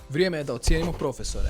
Vrijeme je da ocijenimo profesore.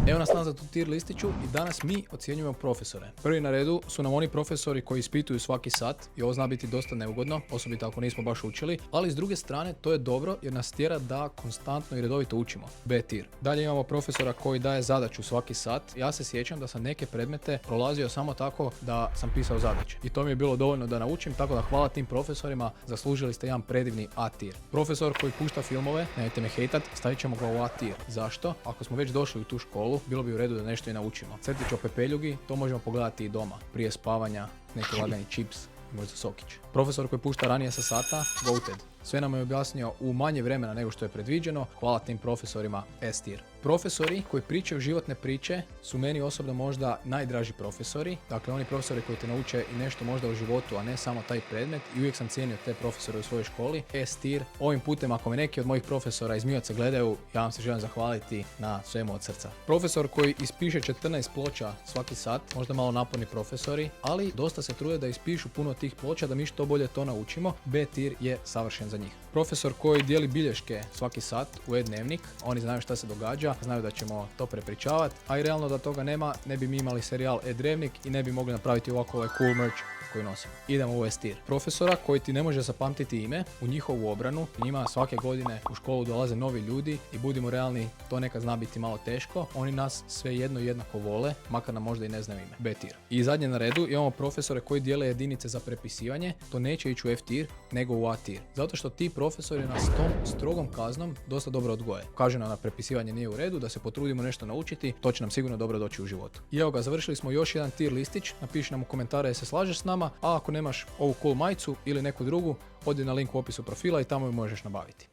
Evo nas nazad u tier listiću i danas mi ocjenjujemo profesore. Prvi na redu su nam oni profesori koji ispituju svaki sat i ovo zna biti dosta neugodno, osobito ako nismo baš učili, ali s druge strane to je dobro jer nas tjera da konstantno i redovito učimo. B tier. Dalje imamo profesora koji daje zadaću svaki sat. Ja se sjećam da sam neke predmete prolazio samo tako da sam pisao zadaće. I to mi je bilo dovoljno da naučim, tako da hvala tim profesorima, zaslužili ste jedan predivni A tier. Profesor koji pušta filmove, nemojte me hejtat, stavit ćemo ga u A tier. Zašto? Ako smo već došli u tu školu, bilo bi u redu da nešto i naučimo. Crtić o pepeljugi, to možemo pogledati i doma. Prije spavanja, neki lagani čips, možda sokić. Profesor koji pušta ranije sa sata, goated. Sve nam je objasnio u manje vremena nego što je predviđeno. Hvala tim profesorima S tier. Profesori koji pričaju životne priče su meni osobno možda najdraži profesori. Dakle, oni profesori koji te nauče i nešto možda u životu, a ne samo taj predmet. I uvijek sam cijenio te profesore u svojoj školi. S tier. Ovim putem, ako me neki od mojih profesora iz Mioca gledaju, ja vam se želim zahvaliti na svemu od srca. Profesor koji ispiše 14 ploča svaki sat, možda malo naporni profesori, ali dosta se trude da ispišu puno tih ploča da mi što bolje to naučimo. B tier je savršen za njih. Profesor koji dijeli bilješke svaki sat u e-dnevnik, oni znaju šta se događa, znaju da ćemo to prepričavati, a i realno da toga nema, ne bi mi imali serijal e-dnevnik i ne bi mogli napraviti ovako ovaj cool merch koji nosimo. Idemo u S tier. Profesora koji ti ne može zapamtiti ime, u njihovu obranu, njima svake godine u školu dolaze novi ljudi i budimo realni, to nekad zna biti malo teško, oni nas sve jednako vole, makar nam možda i ne znaju ime. B tier. I zadnje na redu imamo profesore koji dijele jedinice za prepisivanje, to neće ići u F tier, nego u A tier. Zato što ti profesori nas tom strogom kaznom dosta dobro odgoje. Kažu nam da prepisivanje nije u redu, da se potrudimo nešto naučiti, to će nam sigurno dobro doći u životu. I evo ga, završili smo još jedan tier listić, napiši nam u komentare se slažeš s nama, a ako nemaš ovu cool majicu ili neku drugu, odi na link u opisu profila i tamo ju možeš nabaviti.